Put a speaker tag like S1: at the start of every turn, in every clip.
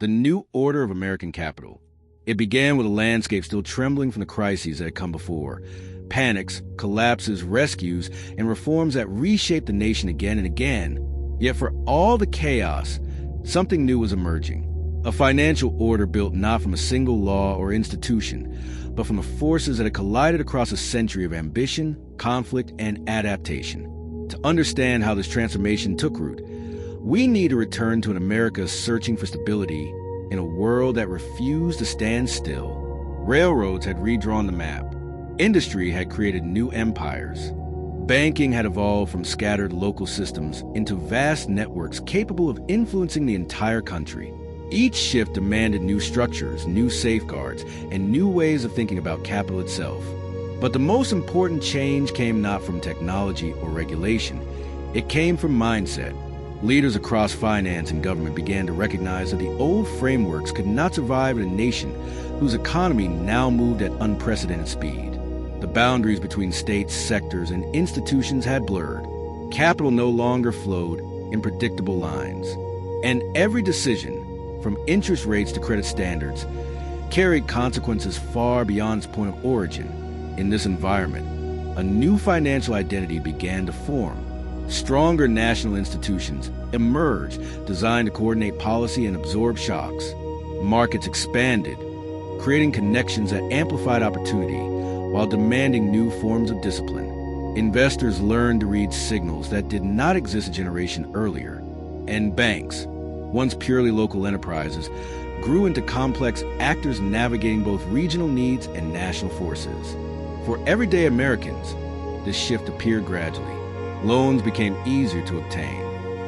S1: the new order of American capital. It began with a landscape still trembling from the crises that had come before. Panics, collapses, rescues, and reforms that reshaped the nation again and again. Yet for all the chaos, something new was emerging. A financial order built not from a single law or institution, but from the forces that had collided across a century of ambition, conflict, and adaptation. To understand how this transformation took root, we need to return to an America searching for stability in a world that refused to stand still. Railroads had redrawn the map. Industry had created new empires. Banking had evolved from scattered local systems into vast networks capable of influencing the entire country. Each shift demanded new structures, new safeguards, and new ways of thinking about capital itself. But the most important change came not from technology or regulation. It came from mindset. Leaders across finance and government began to recognize that the old frameworks could not survive in a nation whose economy now moved at unprecedented speed. The boundaries between states, sectors, and institutions had blurred. Capital no longer flowed in predictable lines. And every decision, from interest rates to credit standards, carried consequences far beyond its point of origin. In this environment, a new financial identity began to form. Stronger national institutions emerged, designed to coordinate policy and absorb shocks. Markets expanded, creating connections that amplified opportunity while demanding new forms of discipline. Investors learned to read signals that did not exist a generation earlier. And banks, once purely local enterprises, grew into complex actors navigating both regional needs and national forces. For everyday Americans, this shift appeared gradually. Loans became easier to obtain.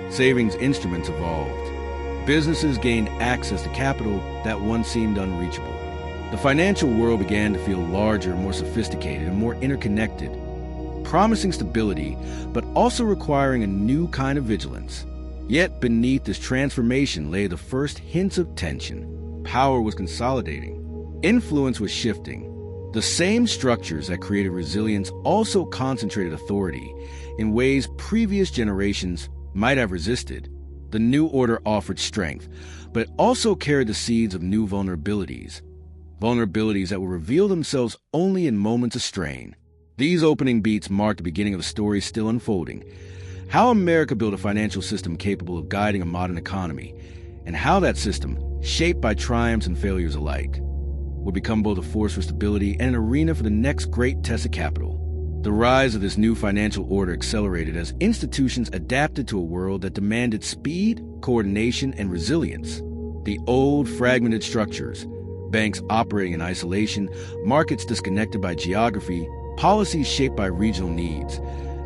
S1: Savings instruments evolved. Businesses gained access to capital that once seemed unreachable. The financial world began to feel larger, more sophisticated, and more interconnected, promising stability, but also requiring a new kind of vigilance. Yet beneath this transformation lay the first hints of tension. Power was consolidating. Influence was shifting. The same structures that created resilience also concentrated authority in ways previous generations might have resisted. The new order offered strength, but it also carried the seeds of new vulnerabilities. Vulnerabilities that will reveal themselves only in moments of strain. These opening beats mark the beginning of a story still unfolding. How America built a financial system capable of guiding a modern economy, and how that system, shaped by triumphs and failures alike, would become both a force for stability and an arena for the next great test of capital. The rise of this new financial order accelerated as institutions adapted to a world that demanded speed, coordination, and resilience. The old, fragmented structures, banks operating in isolation, markets disconnected by geography, policies shaped by regional needs,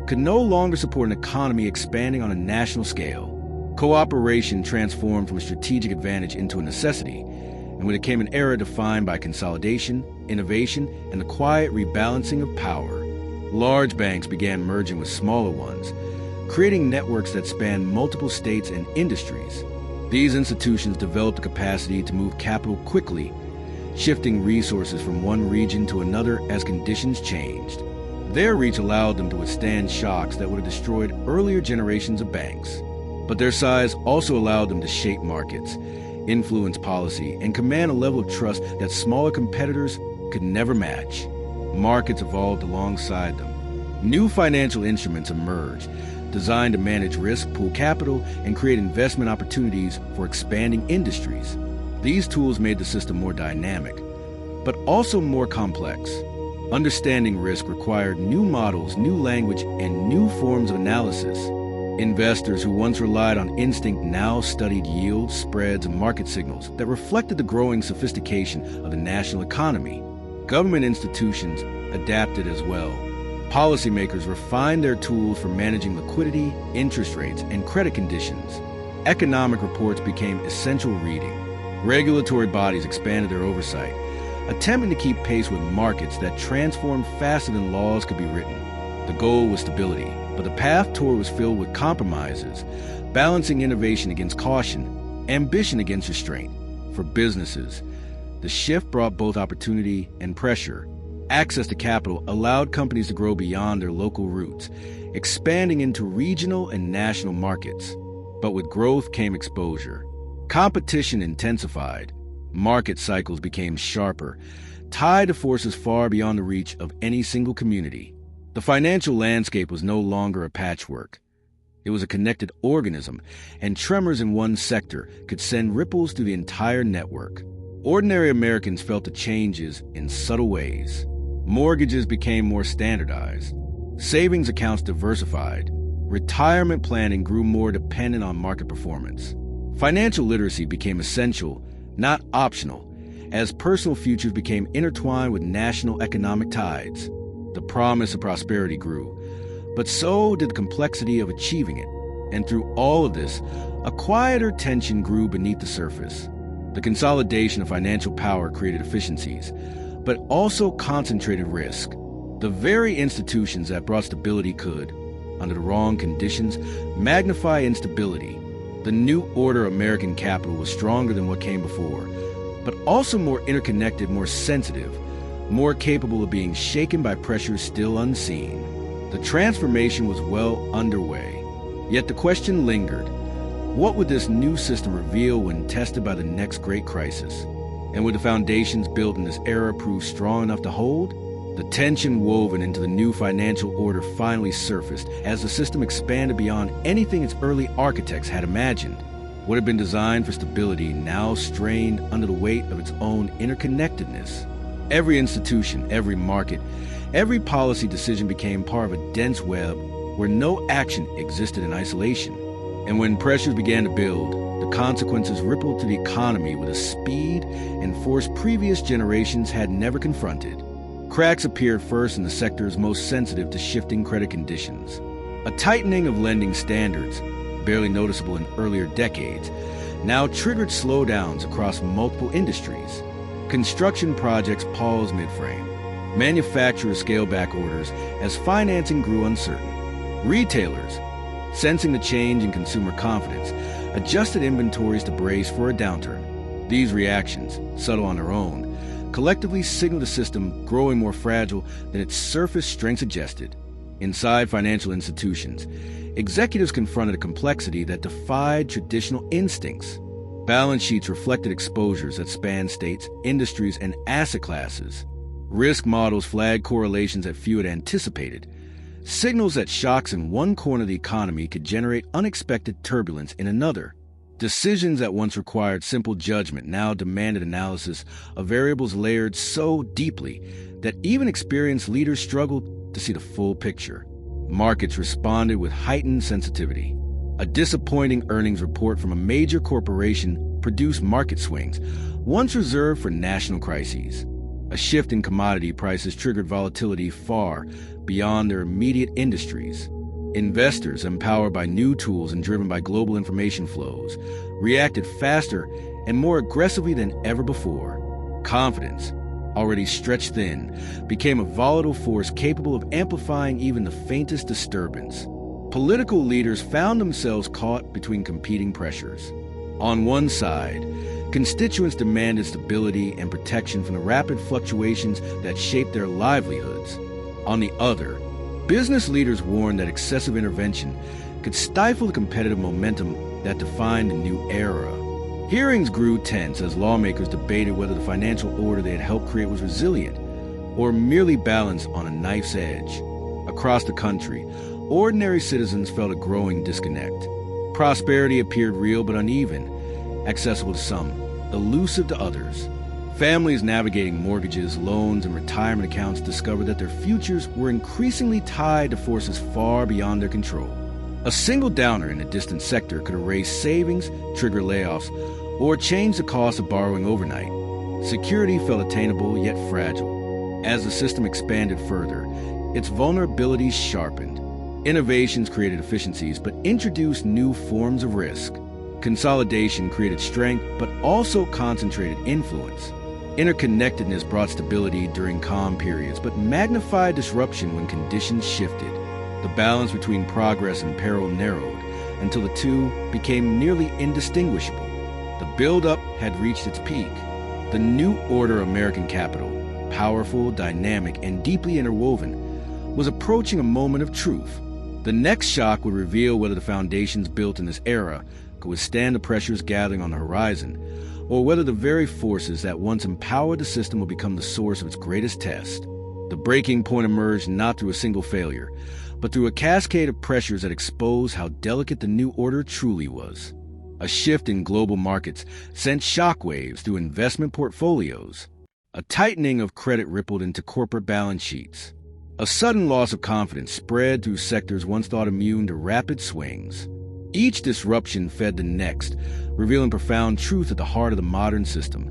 S1: could no longer support an economy expanding on a national scale. Cooperation transformed from a strategic advantage into a necessity, and it became an era defined by consolidation, innovation, and the quiet rebalancing of power. Large banks began merging with smaller ones, creating networks that spanned multiple states and industries. These institutions developed the capacity to move capital quickly, shifting resources from one region to another as conditions changed. Their reach allowed them to withstand shocks that would have destroyed earlier generations of banks. But their size also allowed them to shape markets, influence policy, and command a level of trust that smaller competitors could never match. Markets evolved alongside them. New financial instruments emerged, designed to manage risk, pool capital, and create investment opportunities for expanding industries. These tools made the system more dynamic, but also more complex. Understanding risk required new models, new language, and new forms of analysis. Investors who once relied on instinct now studied yields, spreads, and market signals that reflected the growing sophistication of the national economy. Government institutions adapted as well. Policymakers refined their tools for managing liquidity, interest rates, and credit conditions. Economic reports became essential reading. Regulatory bodies expanded their oversight, attempting to keep pace with markets that transformed faster than laws could be written. The goal was stability, but the path toward was filled with compromises, balancing innovation against caution, ambition against restraint. For businesses, the shift brought both opportunity and pressure. Access to capital allowed companies to grow beyond their local roots, expanding into regional and national markets. But with growth came exposure. Competition intensified. Market cycles became sharper, tied to forces far beyond the reach of any single community. The financial landscape was no longer a patchwork. It was a connected organism, and tremors in one sector could send ripples through the entire network. Ordinary Americans felt the changes in subtle ways. Mortgages became more standardized. Savings accounts diversified. Retirement planning grew more dependent on market performance. Financial literacy became essential, not optional, as personal futures became intertwined with national economic tides. The promise of prosperity grew, but so did the complexity of achieving it. And through all of this, a quieter tension grew beneath the surface. The consolidation of financial power created efficiencies, but also concentrated risk. The very institutions that brought stability could, under the wrong conditions, magnify instability. The new order American capital was stronger than what came before, but also more interconnected, more sensitive, more capable of being shaken by pressures still unseen. The transformation was well underway, yet the question lingered. What would this new system reveal when tested by the next great crisis? And would the foundations built in this era prove strong enough to hold? The tension woven into the new financial order finally surfaced as the system expanded beyond anything its early architects had imagined. What had been designed for stability now strained under the weight of its own interconnectedness. Every institution, every market, every policy decision became part of a dense web where no action existed in isolation. And when pressures began to build, the consequences rippled through the economy with a speed and force previous generations had never confronted. Cracks appeared first in the sectors most sensitive to shifting credit conditions. A tightening of lending standards, barely noticeable in earlier decades, now triggered slowdowns across multiple industries. Construction projects paused mid-frame. Manufacturers scaled back orders as financing grew uncertain. Retailers, sensing the change in consumer confidence, adjusted inventories to brace for a downturn. These reactions, subtle on their own, collectively signaled a system growing more fragile than its surface strength suggested. Inside financial institutions, executives confronted a complexity that defied traditional instincts. Balance sheets reflected exposures that spanned states, industries, and asset classes. Risk models flagged correlations that few had anticipated, signals that shocks in one corner of the economy could generate unexpected turbulence in another. Decisions that once required simple judgment now demanded analysis of variables layered so deeply that even experienced leaders struggled to see the full picture. Markets responded with heightened sensitivity. A disappointing earnings report from a major corporation produced market swings, once reserved for national crises. A shift in commodity prices triggered volatility far beyond their immediate industries. Investors, empowered by new tools and driven by global information flows, reacted faster and more aggressively than ever before. Confidence, already stretched thin, became a volatile force capable of amplifying even the faintest disturbance. Political leaders found themselves caught between competing pressures. On one side, constituents demanded stability and protection from the rapid fluctuations that shaped their livelihoods. On the other, business leaders warned that excessive intervention could stifle the competitive momentum that defined the new era. Hearings grew tense as lawmakers debated whether the financial order they had helped create was resilient or merely balanced on a knife's edge. Across the country, ordinary citizens felt a growing disconnect. Prosperity appeared real but uneven, accessible to some, elusive to others. Families navigating mortgages, loans, and retirement accounts discovered that their futures were increasingly tied to forces far beyond their control. A single downer in a distant sector could erase savings, trigger layoffs, or change the cost of borrowing overnight. Security felt attainable yet fragile. As the system expanded further, its vulnerabilities sharpened. Innovations created efficiencies but introduced new forms of risk. Consolidation created strength but also concentrated influence. Interconnectedness brought stability during calm periods, but magnified disruption when conditions shifted. The balance between progress and peril narrowed until the two became nearly indistinguishable. The build-up had reached its peak. The new order American capital, powerful, dynamic, and deeply interwoven, was approaching a moment of truth. The next shock would reveal whether the foundations built in this era could withstand the pressures gathering on the horizon, or whether the very forces that once empowered the system will become the source of its greatest test. The breaking point emerged not through a single failure, but through a cascade of pressures that exposed how delicate the new order truly was. A shift in global markets sent shockwaves through investment portfolios. A tightening of credit rippled into corporate balance sheets. A sudden loss of confidence spread through sectors once thought immune to rapid swings. Each disruption fed the next, revealing profound truth at the heart of the modern system.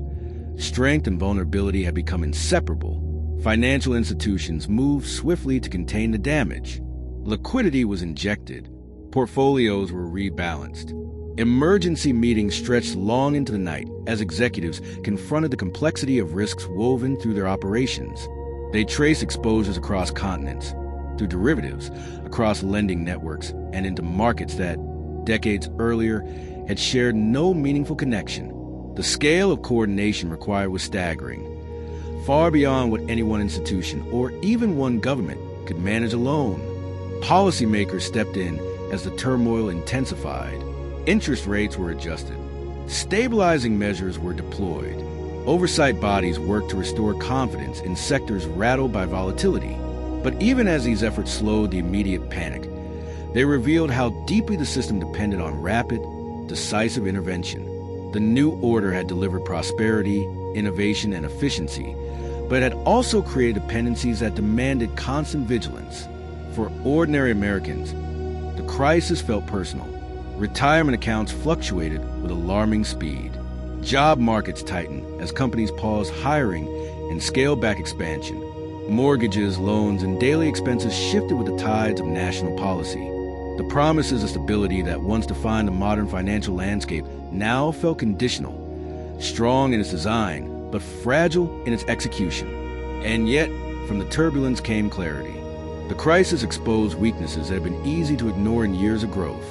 S1: Strength and vulnerability had become inseparable. Financial institutions moved swiftly to contain the damage. Liquidity was injected. Portfolios were rebalanced. Emergency meetings stretched long into the night as executives confronted the complexity of risks woven through their operations. They traced exposures across continents, through derivatives, across lending networks, and into markets that, decades earlier, had shared no meaningful connection. The scale of coordination required was staggering, far beyond what any one institution or even one government could manage alone. Policymakers stepped in as the turmoil intensified. Interest rates were adjusted. Stabilizing measures were deployed. Oversight bodies worked to restore confidence in sectors rattled by volatility. But even as these efforts slowed the immediate panic, they revealed how deeply the system depended on rapid, decisive intervention. The new order had delivered prosperity, innovation, and efficiency, but it had also created dependencies that demanded constant vigilance. For ordinary Americans, the crisis felt personal. Retirement accounts fluctuated with alarming speed. Job markets tightened as companies paused hiring and scaled back expansion. Mortgages, loans, and daily expenses shifted with the tides of national policy. The promises of stability that once defined the modern financial landscape now felt conditional, strong in its design, but fragile in its execution. And yet, from the turbulence came clarity. The crisis exposed weaknesses that had been easy to ignore in years of growth.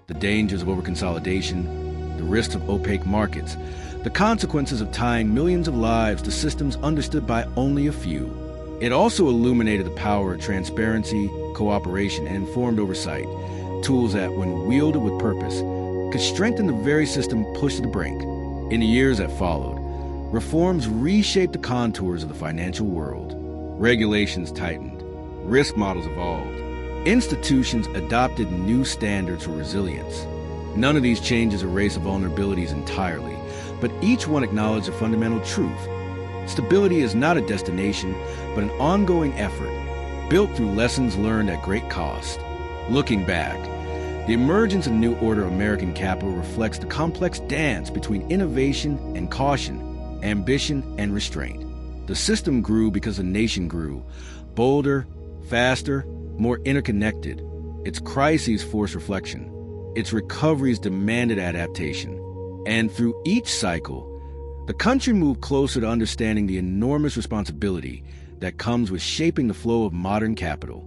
S1: The dangers of overconsolidation, the risks of opaque markets, the consequences of tying millions of lives to systems understood by only a few. It also illuminated the power of transparency, cooperation, and informed oversight, tools that, when wielded with purpose, could strengthen the very system pushed to the brink. In the years that followed, reforms reshaped the contours of the financial world. Regulations tightened, risk models evolved, institutions adopted new standards for resilience. None of these changes erase the vulnerabilities entirely, but each one acknowledged a fundamental truth. Stability is not a destination, but an ongoing effort, built through lessons learned at great cost. Looking back, the emergence of New Order American Capital reflects the complex dance between innovation and caution, ambition and restraint. The system grew because the nation grew, bolder, faster, more interconnected. Its crises forced reflection. Its recoveries demanded adaptation. And through each cycle, the country moved closer to understanding the enormous responsibility that comes with shaping the flow of modern capital.